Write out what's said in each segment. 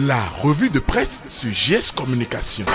La revue de presse sur GS Communication.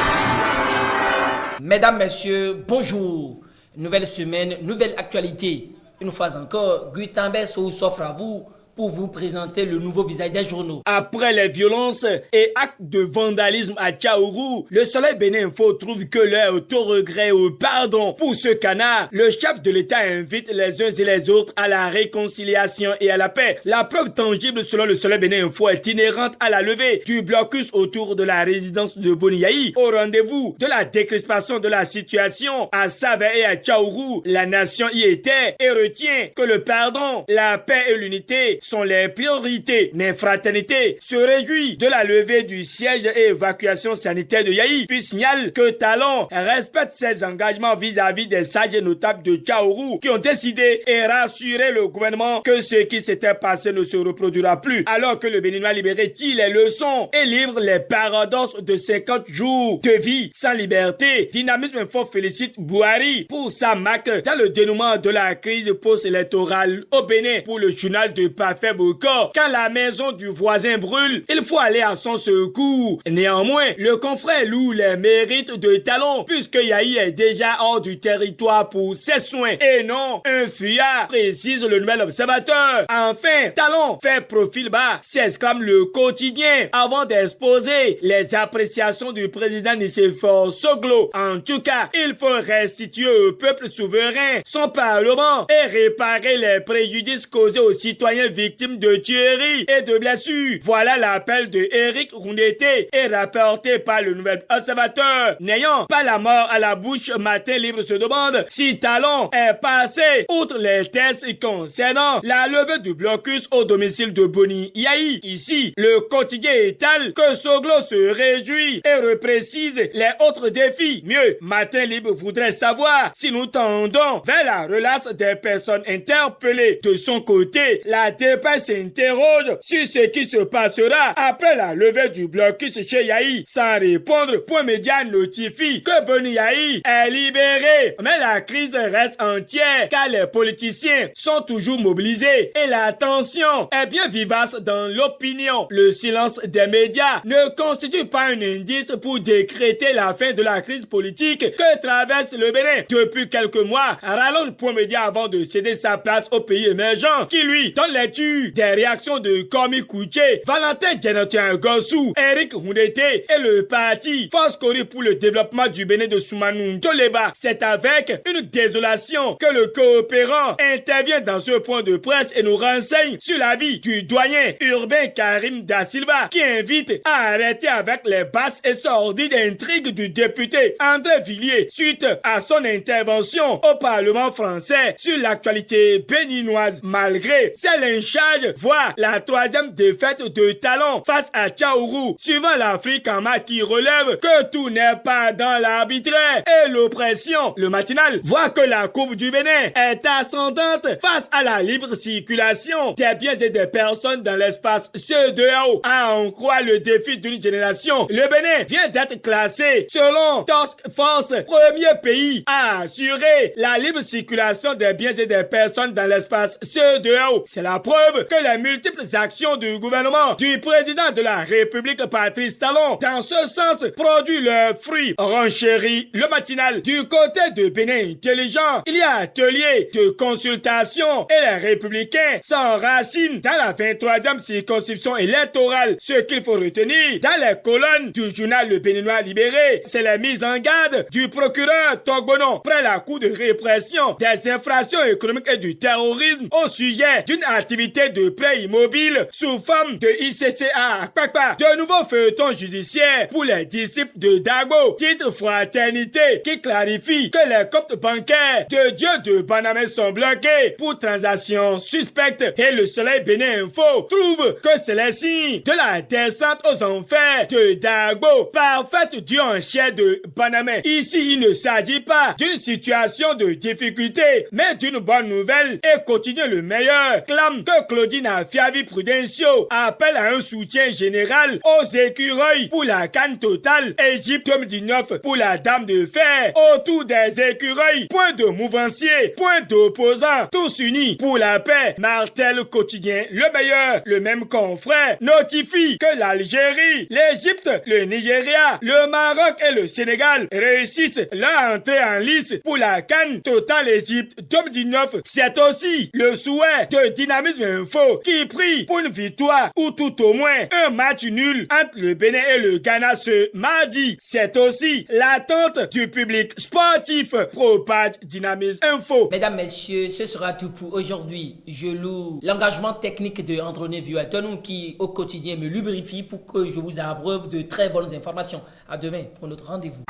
Mesdames, Messieurs, bonjour. Nouvelle semaine, nouvelle actualité. Une fois encore, Guy-Tambert s'offre à vous pour vous présenter le nouveau visage des journaux. Après les violences et actes de vandalisme à Tchaourou, le Soleil Bénin Info trouve que l'heure est au regret et au pardon. Pour ce canard, le chef de l'État invite les uns et les autres à la réconciliation et à la paix. La preuve tangible selon le Soleil Bénin Info est inhérente à la levée du blocus autour de la résidence de Boniaï. Au rendez-vous de la décrispation de la situation à Savè et à Tchaourou, la nation y était et retient que le pardon, la paix et l'unité sont les priorités. Mais Fraternité se réjouit de la levée du siège et évacuation sanitaire de Yaï, puis signale que Talon respecte ses engagements vis-à-vis des sages et notables de Tchaourou qui ont décidé et rassuré le gouvernement que ce qui s'était passé ne se reproduira plus, alors que le Béninois libéré tire les leçons et livre les paradoxes de 50 jours de vie sans liberté. Dynamisme Info félicite Bouhari pour sa marque dans le dénouement de la crise post-électorale au Bénin. Pour le journal de Parfait Bocor, quand la maison du voisin brûle, il faut aller à son secours. Néanmoins, le confrère loue les mérites de Talon puisque Yaï est déjà hors du territoire pour ses soins et non un fuyard, précise le nouvel observateur. Enfin, Talon fait profil bas, s'exclame le quotidien avant d'exposer les appréciations du président Nicéphore Soglo. En tout cas, il faut restituer au peuple souverain son parlement et réparer les préjudices causés aux citoyens victimes de tueries et de blessures. Voilà l'appel de Eric Roundété et rapporté par le nouvel observateur. N'ayant pas la mort à la bouche, Matin Libre se demande si Talon est passé outre les tests concernant la levée du blocus au domicile de Boni Yaï. Ici, le quotidien étale que Soglo se réjouit et reprécise les autres défis. Mieux, Matin Libre voudrait savoir si nous tendons vers la relâche des personnes interpellées. De son côté, la dépêche s'interroge sur ce qui se passera après la levée du blocus chez Yaï. Sans répondre, Point Média notifie que Boni Yaï est libéré. Mais la crise reste entière car les politiciens sont toujours mobilisés et la tension est bien vivace dans l'opinion. Le silence des médias ne constitue pas un indice pour décréter la fin de la crise politique que traverse le Bénin. Depuis quelques mois, rallonge Point Média avant de céder sa place au pays émergent qui lui donne lecture des réactions de Komi Kouché, Valentin Djenotien Gossou, Eric Roundété et le parti Force Cori pour le développement du Bénin de Soumanou Toleba. C'est avec une désolation que le coopérant intervient dans ce point de presse et nous renseigne sur la vie du doyen urbain Karim Da Silva qui invite à arrêter avec les basses et sordides intrigues du député André Villiers suite à son intervention au Parlement français sur l'actualité béninoise. Malgré ses lynchages, voit la troisième défaite de Talon face à Tchaourou, suivant l'Afrique en main qui relève que tout n'est pas dans l'arbitraire et l'oppression. Le matinal voit que la courbe du Bénin est ascendante face à la libre circulation des biens et des personnes dans l'espace CEDEAO. À en croire le défi d'une génération, le Bénin vient d'être classé selon Task Force premier pays à assurer la libre circulation des biens et des personnes dans l'espace CEDEAO. C'est la preuve que les multiples actions du gouvernement du président de la République Patrice Talon dans ce sens produit leurs fruits. Renchérit le matinal. Du côté de Bénin intelligent, il y a atelier de consultation et les républicains s'enracinent dans la 23e circonscription électorale. Ce qu'il faut retenir dans les colonnes du journal Le Béninois libéré, c'est la mise en garde du procureur Togbonon près la Cour de répression des infractions économiques et du terrorisme au sujet d'une activité de prêt immobile sous forme de ICCA à Kpakpa. De nouveaux feuilletons judiciaires pour les disciples de Dagbo. Titre Fraternité qui clarifie que les comptes bancaires de Dieu de Banamé sont bloqués pour transactions suspectes et le Soleil Bénin Info trouve que c'est le signe de la descente aux enfers de Dagbo, parfaite due en chair de Banamé. Ici, il ne s'agit pas d'une situation de difficulté, mais d'une bonne nouvelle et quotidien le meilleur clame que que Claudine Afiavi-Prudencio appelle à un soutien général aux écureuils pour la CAN Total Égypte 2019 pour la Dame de Fer. Autour des écureuils, point de mouvancier, point d'opposants, tous unis pour la paix. Martel Quotidien, le meilleur, le même confrère, notifie que l'Algérie, l'Égypte, le Nigeria, le Maroc et le Sénégal réussissent leur entrée en lice pour la CAN Total Égypte 2019. C'est aussi le souhait de Dynamisme Info qui prie pour une victoire ou tout au moins un match nul entre le Bénin et le Ghana ce mardi. C'est aussi l'attente du public sportif. Propage Dynamisme Info. Mesdames, messieurs, ce sera tout pour aujourd'hui. Je loue l'engagement technique de Androné Vieux-Atonou qui au quotidien me lubrifie pour que je vous abreuve de très bonnes informations. À demain pour notre rendez-vous.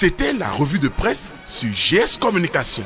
C'était la revue de presse sur GS Communication.